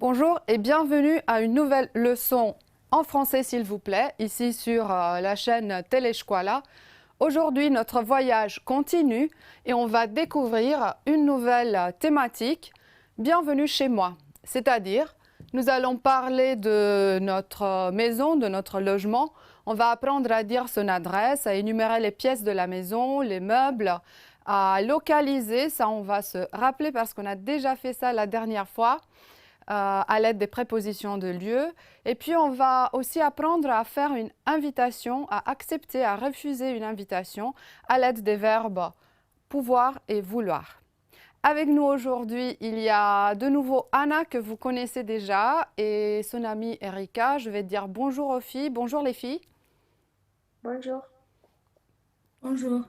Bonjour et bienvenue à une nouvelle leçon en français s'il vous plaît, ici sur la chaîne Telescuola. Aujourd'hui, notre voyage continue et on va découvrir une nouvelle thématique, Bienvenue chez moi. C'est-à-dire, nous allons parler de notre maison, de notre logement. On va apprendre à dire son adresse, à énumérer les pièces de la maison, les meubles, à localiser. Ça, on va se rappeler parce qu'on a déjà fait ça la dernière fois. À l'aide des prépositions de lieu. Et puis, on va aussi apprendre à faire une invitation, à accepter, à refuser une invitation à l'aide des verbes pouvoir et vouloir. Avec nous aujourd'hui, il y a de nouveau Anna que vous connaissez déjà et son amie Erika. Je vais dire bonjour aux filles. Bonjour les filles. Bonjour. Bonjour.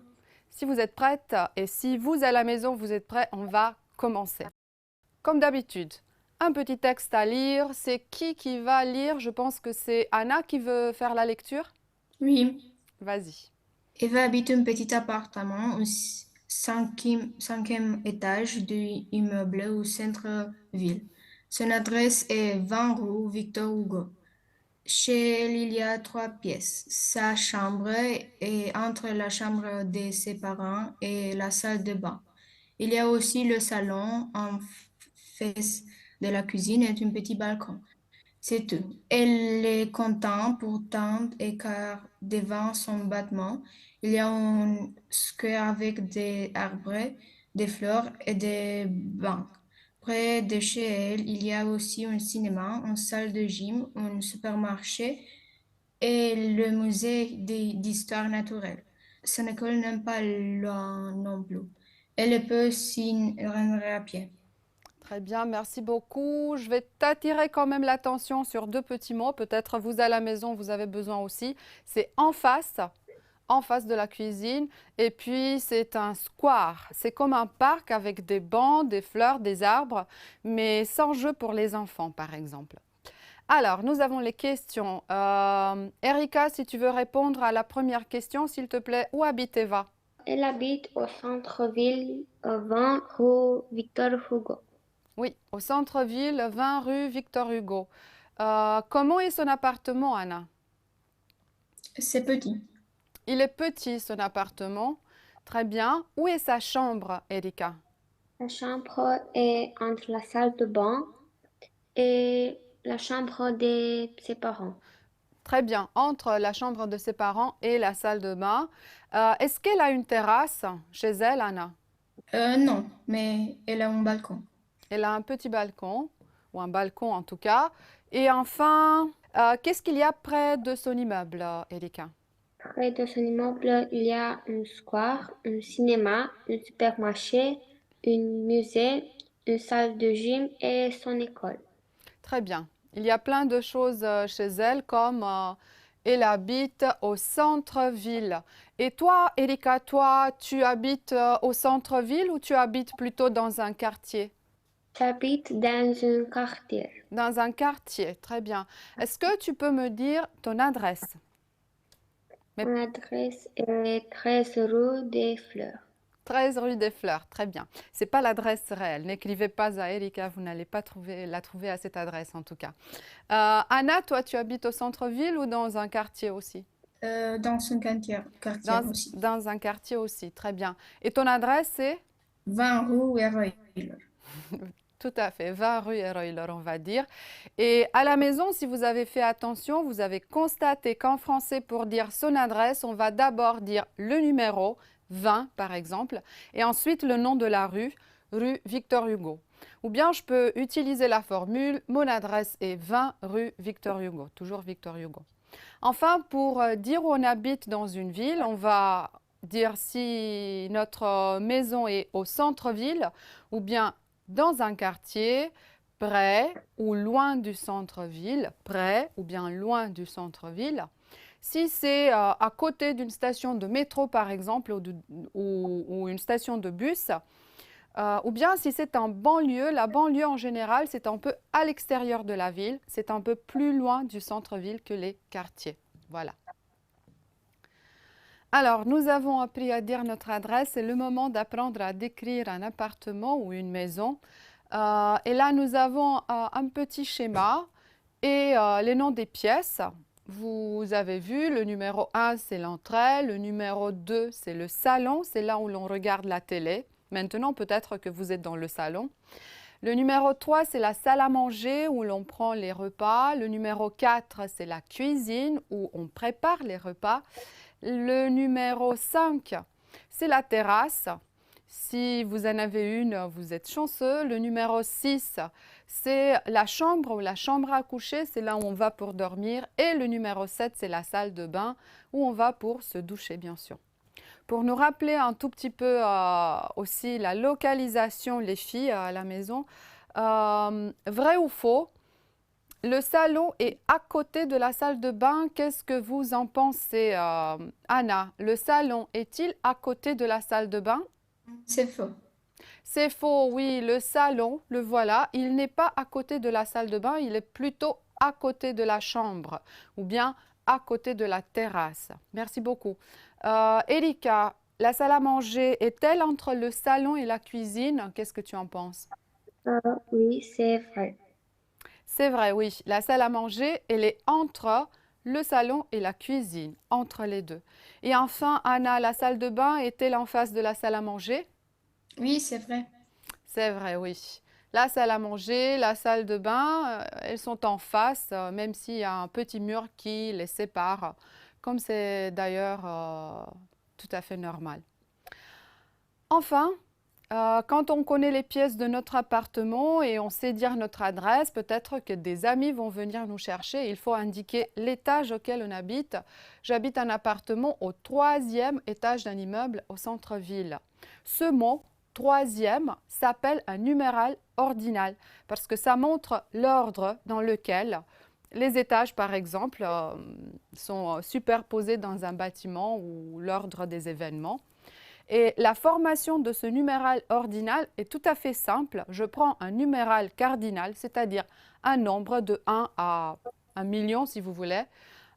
Si vous êtes prêtes et si vous à la maison vous êtes prêts, on va commencer. Comme d'habitude, un petit texte à lire. C'est qui va lire? Je pense que c'est Anna qui veut faire la lecture. Oui, Vas-y. Eva habite un petit appartement au cinquième étage du immeuble au centre-ville. Son adresse est 20 rue Victor Hugo. Chez elle, il y a trois pièces. Sa chambre est entre la chambre de ses parents et la salle de bain. Il y a aussi le salon en face de la cuisine et un petit balcon. C'est tout. Elle est contente pourtant et car devant son bâtiment, il y a un square avec des arbres, des fleurs et des bancs. Près de chez elle, il y a aussi un cinéma, une salle de gym, un supermarché et le musée d'histoire naturelle. Son école n'est pas loin non plus. Elle peut s'y rendre à pied. Très bien, merci beaucoup. Je vais t'attirer quand même l'attention sur deux petits mots. Peut-être vous à la maison, vous avez besoin aussi. C'est en face de la cuisine. Et puis, c'est un square. C'est comme un parc avec des bancs, des fleurs, des arbres, mais sans jeu pour les enfants, par exemple. Alors, nous avons les questions. Erika, si tu veux répondre à la première question, s'il te plaît, où habite Eva? Elle habite au centre-ville, 20 rue Victor Hugo. Oui, au centre-ville, 20 rue Victor Hugo. Comment est son appartement, Anna? C'est petit. Il est petit, son appartement. Très bien. Où est sa chambre, Erika? La chambre est entre la salle de bain et la chambre de ses parents. Très bien. Entre la chambre de ses parents et la salle de bain. Est-ce qu'elle a une terrasse chez elle, Anna? Non, mais elle a un balcon. Elle a un petit balcon, ou un balcon en tout cas. Et enfin, qu'est-ce qu'il y a près de son immeuble, Erika? Près de son immeuble, il y a un square, un cinéma, un supermarché, un musée, une salle de gym et son école. Très bien. Il y a plein de choses chez elle, comme elle habite au centre-ville. Et toi, Erika, toi, tu habites au centre-ville ou tu habites plutôt dans un quartier? J'habite dans un quartier. Dans un quartier, très bien. Est-ce que tu peux me dire ton adresse? Mais Mon adresse est 13 rue des Fleurs. 13 rue des Fleurs, très bien. C'est pas l'adresse réelle. N'écrivez pas à Erika, vous n'allez pas la trouver à cette adresse en tout cas. Anna, toi, tu habites au centre-ville ou dans un quartier aussi? Dans un quartier aussi. Dans un quartier aussi, très bien. Et ton adresse, c'est 20 rue Héroïle. tout à fait, 20 rue Héroïlor, on va dire. Et à la maison, si vous avez fait attention, vous avez constaté qu'en français, pour dire son adresse, on va d'abord dire le numéro, 20 par exemple, et ensuite le nom de la rue Victor Hugo. Ou bien je peux utiliser la formule, mon adresse est 20 rue Victor Hugo, toujours Victor Hugo. Enfin, pour dire où on habite dans une ville, on va dire si notre maison est au centre-ville ou bien dans un quartier, près ou loin du centre-ville, près ou bien loin du centre-ville. Si c'est à côté d'une station de métro, par exemple, ou une station de bus, ou bien si c'est en banlieue, la banlieue en général, c'est un peu à l'extérieur de la ville, c'est un peu plus loin du centre-ville que les quartiers. Voilà. Alors, nous avons appris à dire notre adresse. C'est le moment d'apprendre à décrire un appartement ou une maison. Et là, nous avons un petit schéma et les noms des pièces. Vous avez vu, le numéro 1, c'est l'entrée, le numéro 2, c'est le salon, c'est là où l'on regarde la télé. Maintenant, peut-être que vous êtes dans le salon. Le numéro 3, c'est la salle à manger où l'on prend les repas. Le numéro 4, c'est la cuisine où on prépare les repas. Le numéro 5, c'est la terrasse. Si vous en avez une, vous êtes chanceux. Le numéro 6, c'est la chambre ou la chambre à coucher, c'est là où on va pour dormir. Et le numéro 7, c'est la salle de bain où on va pour se doucher, bien sûr. Pour nous rappeler un tout petit peu aussi la localisation, les filles à la maison, vrai ou faux, le salon est à côté de la salle de bain. Qu'est-ce que vous en pensez, Anna? Le salon est-il à côté de la salle de bain? C'est faux. C'est faux, oui, le salon, le voilà, il n'est pas à côté de la salle de bain, il est plutôt à côté de la chambre ou bien à côté de la terrasse. Merci beaucoup. Erika, la salle à manger est-elle entre le salon et la cuisine? Qu'est-ce que tu en penses? Oui, c'est vrai. C'est vrai, oui. La salle à manger, elle est entre le salon et la cuisine, entre les deux. Et enfin, Anna, la salle de bain est-elle en face de la salle à manger? Oui, c'est vrai. C'est vrai, oui. La salle à manger, la salle de bain, elles sont en face, même s'il y a un petit mur qui les sépare, comme c'est d'ailleurs tout à fait normal. Enfin, quand on connaît les pièces de notre appartement et on sait dire notre adresse, peut-être que des amis vont venir nous chercher. Il faut indiquer l'étage auquel on habite. J'habite un appartement au 3e étage d'un immeuble au centre-ville. Ce mot, troisième, s'appelle un numéral ordinal parce que ça montre l'ordre dans lequel les étages, par exemple, sont superposés dans un bâtiment ou l'ordre des événements. Et la formation de ce numéral ordinal est tout à fait simple. Je prends un numéral cardinal, c'est-à-dire un nombre de 1 à 1 million si vous voulez.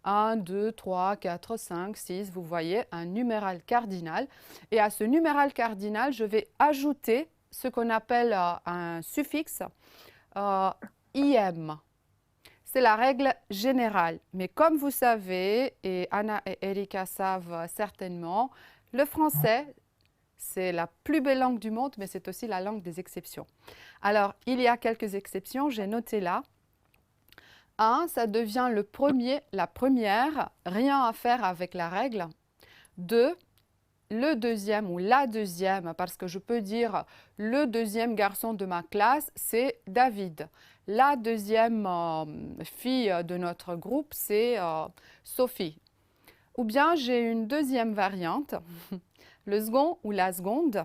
1, 2, 3, 4, 5, 6, vous voyez, un numéral cardinal. Et à ce numéral cardinal, je vais ajouter ce qu'on appelle un suffixe IM. C'est la règle générale. Mais comme vous savez, et Anna et Erika savent certainement, le français, c'est la plus belle langue du monde, mais c'est aussi la langue des exceptions. Alors, il y a quelques exceptions, j'ai noté là. 1, ça devient le premier, la première, rien à faire avec la règle. 2, le deuxième ou la deuxième, parce que je peux dire le deuxième garçon de ma classe, c'est David. La deuxième fille de notre groupe, c'est Sophie. Ou bien j'ai une deuxième variante, le second ou la seconde.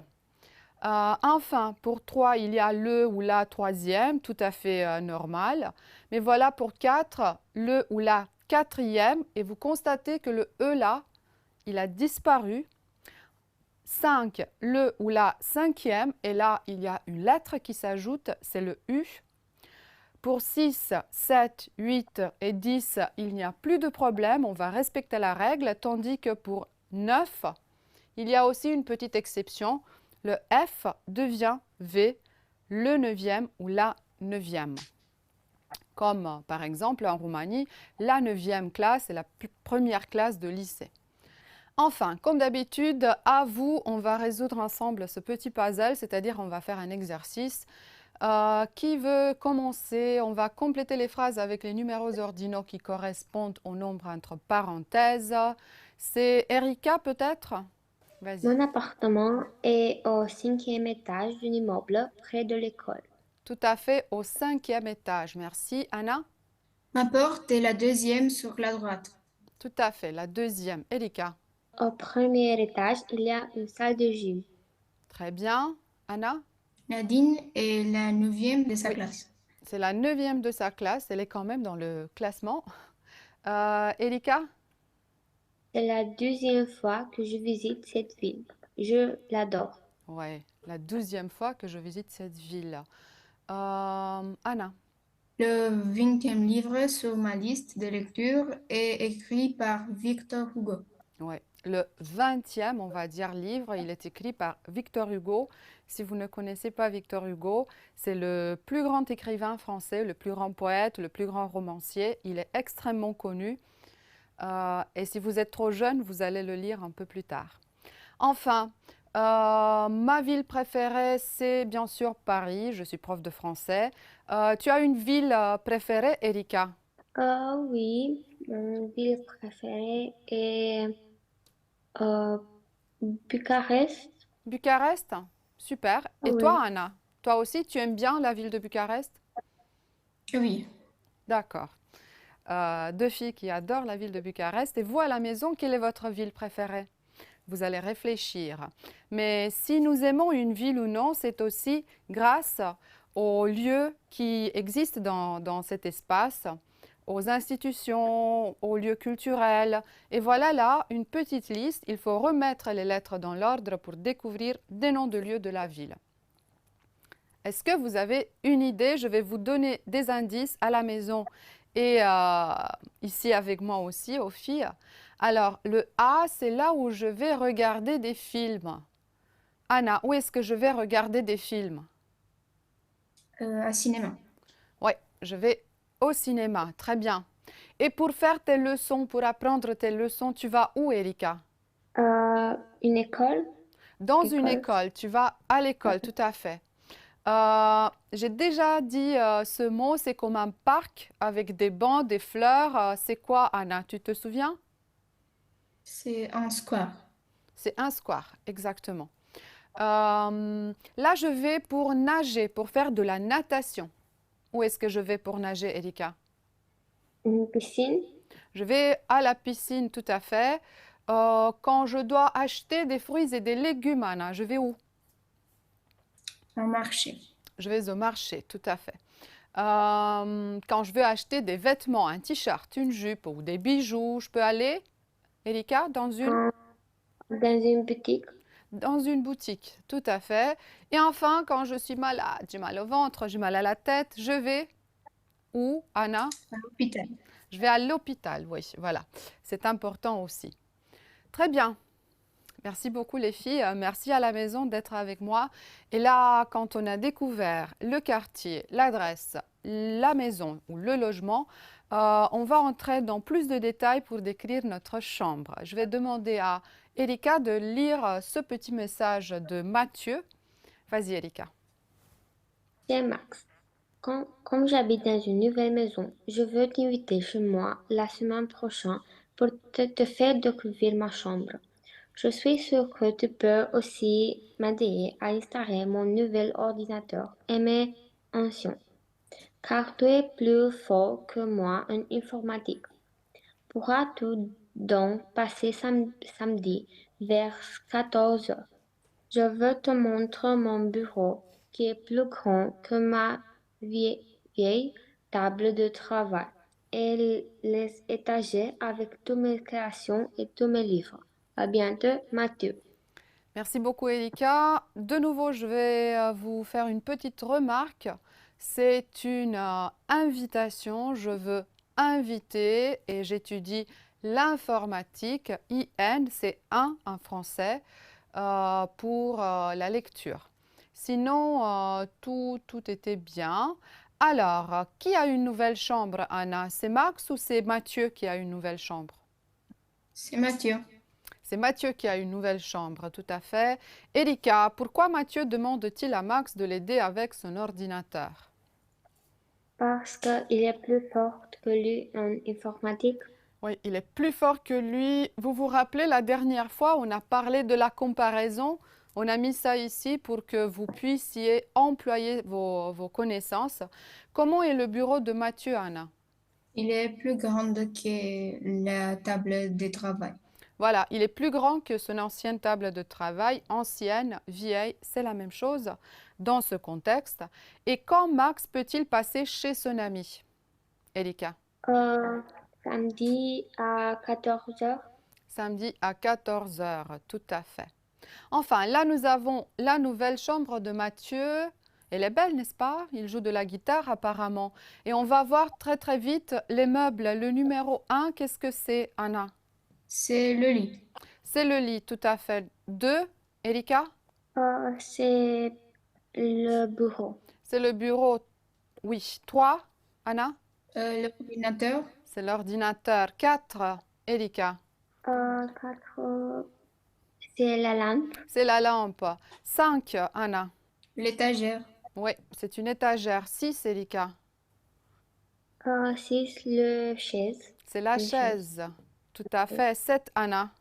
Enfin, pour 3, il y a le ou la troisième, tout à fait normal. Mais voilà pour 4, le ou la quatrième. Et vous constatez que le E là, il a disparu. 5, le ou la cinquième. Et là, il y a une lettre qui s'ajoute, c'est le U. Pour 6, 7, 8 et 10, il n'y a plus de problème. On va respecter la règle. Tandis que pour 9, il y a aussi une petite exception. Le F devient V, le neuvième ou la neuvième. Comme par exemple en Roumanie, la 9e classe est la première classe de lycée. Enfin, comme d'habitude, à vous, on va résoudre ensemble ce petit puzzle, c'est-à-dire on va faire un exercice. Qui veut commencer? On va compléter les phrases avec les numéros ordinaux qui correspondent au nombre entre parenthèses. C'est Erika peut-être? Vas-y. Mon appartement est au 5e étage d'un immeuble près de l'école. Tout à fait, au 5e étage. Merci. Anna? Ma porte est la deuxième sur la droite. Tout à fait, la deuxième. Erika? Au premier étage, il y a une salle de gym. Très bien. Anna? Nadine est la neuvième de sa Oui, classe. c'est la 9e de sa classe. Elle est quand même dans le classement. Erika? C'est la deuxième fois que je visite cette ville. Je l'adore. Ouais, la 12e fois que je visite cette ville. Anna? Le 20e livre sur ma liste de lecture est écrit par Victor Hugo. Ouais, le 20e, on va dire, livre. Il est écrit par Victor Hugo. Si vous ne connaissez pas Victor Hugo, c'est le plus grand écrivain français, le plus grand poète, le plus grand romancier. Il est extrêmement connu. Et si vous êtes trop jeune, vous allez le lire un peu plus tard. Enfin, ma ville préférée, c'est bien sûr Paris. Je suis prof de français. Tu as une ville préférée, Erika? Oui, mon ville préférée est euh, Bucarest. Bucarest? Super. Et toi, Oui. Anna? Toi aussi, tu aimes bien la ville de Bucarest? Oui. D'accord. Deux filles qui adorent la ville de Bucarest. Et vous, à la maison, quelle est votre ville préférée? Vous allez réfléchir. Mais si nous aimons une ville ou non, c'est aussi grâce aux lieux qui existent dans cet espace, aux institutions, aux lieux culturels. Et voilà là une petite liste. Il faut remettre les lettres dans l'ordre pour découvrir des noms de lieux de la ville. Est-ce que vous avez une idée? Je vais vous donner des indices à la maison et ici avec moi aussi, aux filles. Alors, le A, c'est là où je vais regarder des films. Anna, où est-ce que je vais regarder des films? À cinéma. Oui, je vais au cinéma. Très bien. Et pour faire tes leçons, pour apprendre tes leçons, tu vas où, Erika? Une école. Dans une École. école. Tu vas à l'école, tout à fait. J'ai déjà dit ce mot, c'est comme un parc avec des bancs, des fleurs. C'est quoi, Anna? Tu te souviens? C'est un square. C'est un square, exactement. Là, je vais pour nager, pour faire de la natation. Où est-ce que je vais pour nager, Erika? Une piscine. Je vais à la piscine, tout à fait. Quand je dois acheter des fruits et des légumes, Anna, je vais où? Un marché. Je vais au marché, tout à fait. Quand je veux acheter des vêtements, un t-shirt, une jupe ou des bijoux, je peux aller, Erika, Euh, dans une boutique. dans une boutique, tout à fait. Et enfin, quand je suis malade, j'ai mal au ventre, j'ai mal à la tête, je vais où, Anna? À l'hôpital. Je vais à l'hôpital, oui, voilà. C'est important aussi. Très bien. Merci beaucoup les filles. Merci à la maison d'être avec moi. Et là, quand on a découvert le quartier, l'adresse, la maison ou le logement, on va entrer dans plus de détails pour décrire notre chambre. Je vais demander à Erika de lire ce petit message de Mathieu. Vas-y Erika. C'est Max. Comme j'habite dans une nouvelle maison, je veux t'inviter chez moi la semaine prochaine pour te faire découvrir ma chambre. Je suis sûre que tu peux aussi m'aider à installer mon nouvel ordinateur et mes anciens, car tu es plus fort que moi en informatique. Pourras-tu donc passer samedi vers 14 heures? Je veux te montrer mon bureau qui est plus grand que ma vieille table de travail et les étagères avec toutes mes créations et tous mes livres. À bientôt, Mathieu. Merci beaucoup Erika. De nouveau, je vais vous faire une petite remarque. C'est une invitation. Je veux inviter et j'étudie l'informatique. IN, c'est un en français pour la lecture. Sinon, tout était bien. Alors, qui a une nouvelle chambre, Anna? C'est Max ou c'est Mathieu qui a une nouvelle chambre? C'est Mathieu. C'est Mathieu qui a une nouvelle chambre, tout à fait. Erika, pourquoi Mathieu demande-t-il à Max de l'aider avec son ordinateur? Parce qu'il est plus fort que lui en informatique. Oui, il est plus fort que lui. Vous vous rappelez, la dernière fois, on a parlé de la comparaison. On a mis ça ici pour que vous puissiez employer vos connaissances. Comment est le bureau de Mathieu, Anna? Il est plus grand que la table de travail. Voilà, il est plus grand que son ancienne table de travail, ancienne, vieille, c'est la même chose dans ce contexte. Et quand Max peut-il passer chez son ami? Erika? Euh, Samedi à 14 heures. Samedi à 14 heures, tout à fait. Enfin, là, nous avons la nouvelle chambre de Mathieu. Elle est belle, n'est-ce pas? Il joue de la guitare apparemment. Et on va voir très très vite les meubles. Le numéro 1, qu'est-ce que c'est, Anna? C'est le lit. C'est le lit, tout à fait. 2, Erika? C'est le bureau. C'est le bureau. Oui. 3, Anna? L'ordinateur. C'est l'ordinateur. 4, Erika? 4, c'est la lampe. C'est la lampe. 5, Anna? L'étagère. Oui, c'est une étagère. 6, Erika? 6, le chaise. C'est la Une chaise. chaise. Tout à fait. 7, Anna?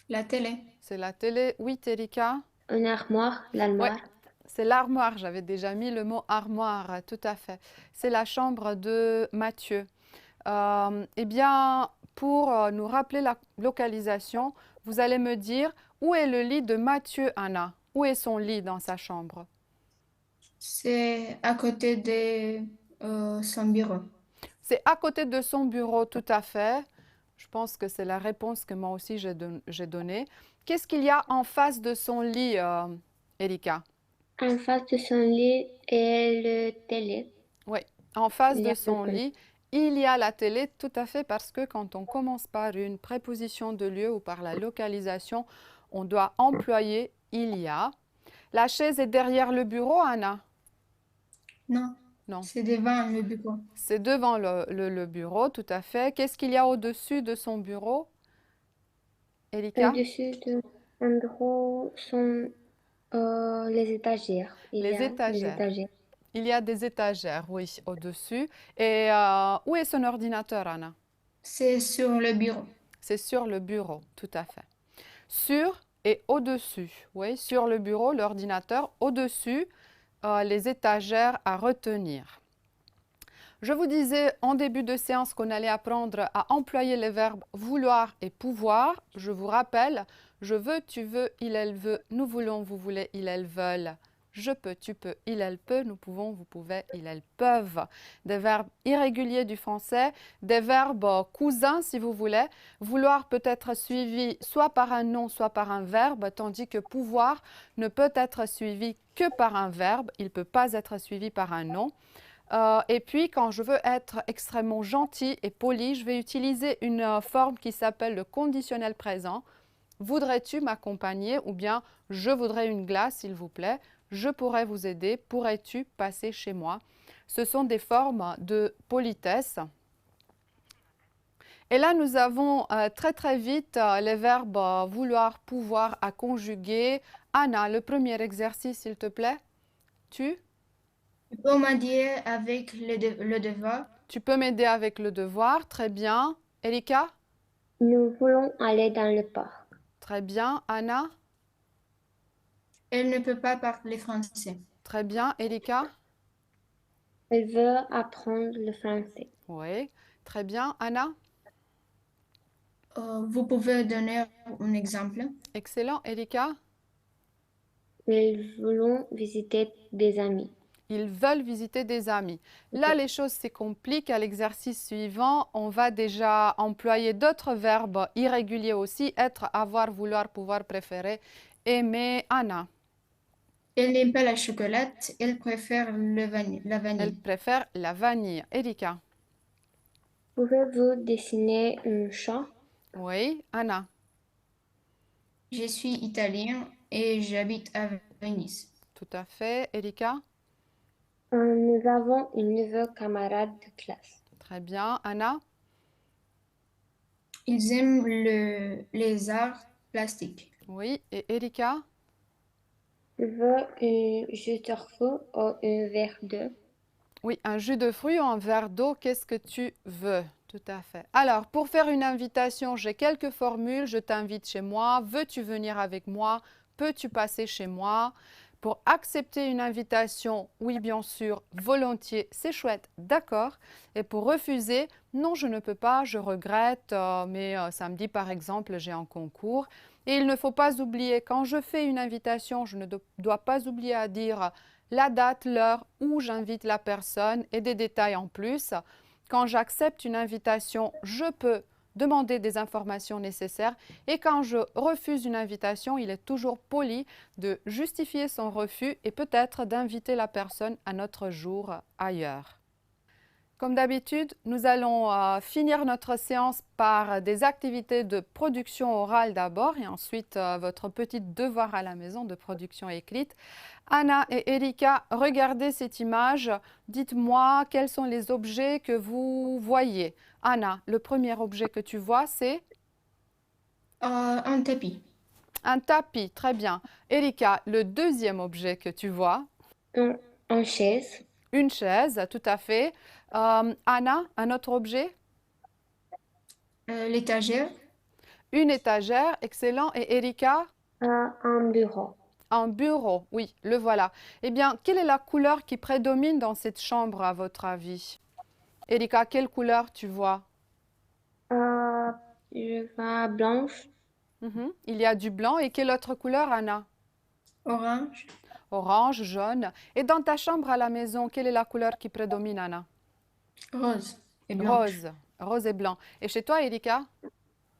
La télé. C'est la télé. 8, Erika? Une armoire, Oui, l'armoire. c'est l'armoire. J'avais déjà mis le mot armoire. Tout à fait. C'est la chambre de Mathieu. Eh bien, pour nous rappeler la localisation, vous allez me dire où est le lit de Mathieu, Anna? Où est son lit dans sa chambre? C'est à côté de son bureau. C'est à côté de son bureau, tout à fait. Je pense que c'est la réponse que moi aussi j'ai donnée. Qu'est-ce qu'il y a en face de son lit, Erika? En face de son lit est le télé. Oui, en face Il y de a son le télé. lit, il y a la télé, tout à fait, parce que quand on commence par une préposition de lieu ou par la localisation, on doit employer il y a. La chaise est derrière le bureau, Anna? Non, Non, c'est devant le bureau. c'est devant le bureau, tout à fait. Qu'est-ce qu'il y a au-dessus de son bureau, Erika? Au-dessus de son bureau sont les étagères. Il y Les a des étagères. étagères. Il y a des étagères, oui, au-dessus. Et où est son ordinateur, Anna? C'est sur le bureau. C'est sur le bureau, tout à fait. Sur et au-dessus. Oui, sur le bureau, l'ordinateur, au-dessus, les étagères à retenir. Je vous disais en début de séance qu'on allait apprendre à employer les verbes vouloir et pouvoir. Je vous rappelle, je veux, tu veux, il, elle veut, nous voulons, vous voulez, ils, elles veulent. Je peux, tu peux, il, elle peut, nous pouvons, vous pouvez, ils, elles peuvent. Des verbes irréguliers du français, des verbes cousins si vous voulez. Vouloir peut être suivi soit par un nom, soit par un verbe, tandis que pouvoir ne peut être suivi que par un verbe. Il ne peut pas être suivi par un nom. Et puis, quand je veux être extrêmement gentil et poli, je vais utiliser une forme qui s'appelle le conditionnel présent. Voudrais-tu m'accompagner? Ou bien, je voudrais une glace, s'il vous plaît. Je pourrais vous aider. Pourrais-tu passer chez moi? Ce sont des formes de politesse. Et là, nous avons très très vite les verbes vouloir, pouvoir à conjuguer. Anna, le premier exercice, s'il te plaît. Tu Tu peux m'aider avec le devoir. Tu peux m'aider avec le devoir. Très bien. Erika? Nous voulons aller dans le parc. Très bien. Anna? Elle ne peut pas parler français. Très bien. Erika? Elle veut apprendre le français. Oui. Très bien. Anna? Vous pouvez donner un exemple? Excellent. Erika? Nous voulons visiter des amis. Ils veulent visiter des amis. Là, les choses se compliquent. À l'exercice suivant, on va déjà employer d'autres verbes irréguliers aussi. Être, avoir, vouloir, pouvoir, préférer, aimer. Anna? Elle n'aime pas la chocolat, elle préfère la Elle vanille. préfère la vanille. Erika? Pouvez-vous dessiner un chat? Oui. Anna? Je suis italien et j'habite à Venise. Tout à fait. Erika? Nous avons une nouvelle camarade de classe. Très bien. Anna? Ils aiment les arts plastiques. Oui. Et Erika? Je veux un jus de fruits ou un verre d'eau. Oui, un jus de fruits ou un verre d'eau, qu'est-ce que tu veux? Tout à fait. Alors, pour faire une invitation, j'ai quelques formules. Je t'invite chez moi. Veux-tu venir avec moi? Peux-tu passer chez moi? Pour accepter une invitation, oui, bien sûr, volontiers, c'est chouette, d'accord. Et pour refuser, non, je ne peux pas, je regrette, mais samedi, par exemple, j'ai un concours. Et il ne faut pas oublier, quand je fais une invitation, je ne dois pas oublier à dire la date, l'heure où j'invite la personne et des détails en plus. Quand j'accepte une invitation, je peux demander des informations nécessaires et quand je refuse une invitation, il est toujours poli de justifier son refus et peut-être d'inviter la personne à un autre jour ailleurs. Comme d'habitude, nous allons finir notre séance par des activités de production orale d'abord et ensuite votre petit devoir à la maison de production écrite. Anna et Erika, regardez cette image. Dites-moi quels sont les objets que vous voyez. Anna, le premier objet que tu vois, c'est Un tapis. un tapis. Très bien. Erika, le deuxième objet que tu vois, une chaise, une chaise, tout à fait. Anna, un autre objet? L'étagère. Une étagère, excellent. Et Erika? un bureau, Un bureau, oui, le voilà. Eh bien, quelle est la couleur qui prédomine dans cette chambre à votre avis? Erika, quelle couleur tu vois? je vois blanche, Il y a du blanc. Et quelle autre couleur, Anna? Orange. Orange, jaune. Et dans ta chambre à la maison, quelle est la couleur qui prédomine, Anna? Rose et blanche. Rose, rose et blanc. Et chez toi, Erika?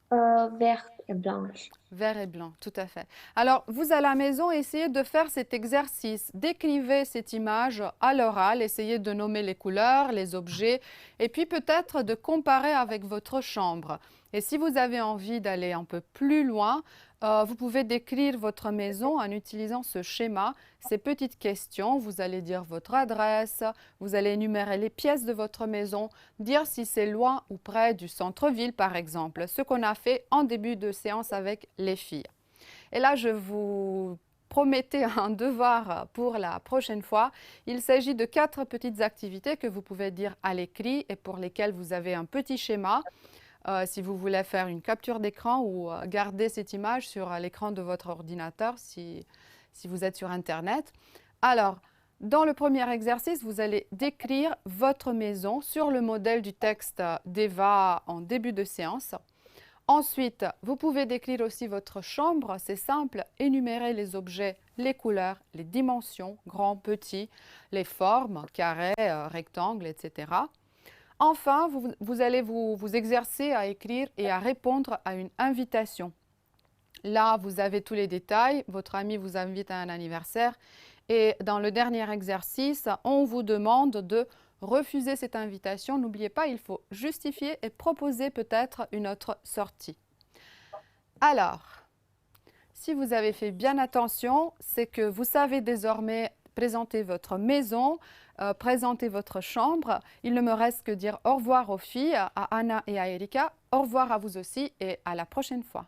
verte et blanche. Vert et blanc, tout à fait. Alors, vous à la maison, essayez de faire cet exercice. Décrivez cette image à l'oral, essayez de nommer les couleurs, les objets, et puis peut-être de comparer avec votre chambre. Et si vous avez envie d'aller un peu plus loin, vous pouvez décrire votre maison en utilisant ce schéma, ces petites questions. Vous allez dire votre adresse, vous allez énumérer les pièces de votre maison, dire si c'est loin ou près du centre-ville par exemple, ce qu'on a fait en début de séance avec les filles. Et là, je vous promettais un devoir pour la prochaine fois. Il s'agit de 4 petites activités que vous pouvez dire à l'écrit et pour lesquelles vous avez un petit schéma. Si vous voulez faire une capture d'écran ou garder cette image sur l'écran de votre ordinateur si vous êtes sur Internet. Alors, dans le premier exercice, vous allez décrire votre maison sur le modèle du texte d'Eva en début de séance. Ensuite, vous pouvez décrire aussi votre chambre, c'est simple, énumérer les objets, les couleurs, les dimensions, grand, petit, les formes, carré, rectangle, etc. Enfin, vous allez vous exercer à écrire et à répondre à une invitation. Là, vous avez tous les détails. Votre ami vous invite à un anniversaire. Et dans le dernier exercice, on vous demande de refuser cette invitation. N'oubliez pas, il faut justifier et proposer peut-être une autre sortie. Alors, si vous avez fait bien attention, c'est que vous savez désormais présenter votre maison, présenter votre chambre. Il ne me reste que dire au revoir aux filles, à Anna et à Erika. Au revoir à vous aussi et à la prochaine fois.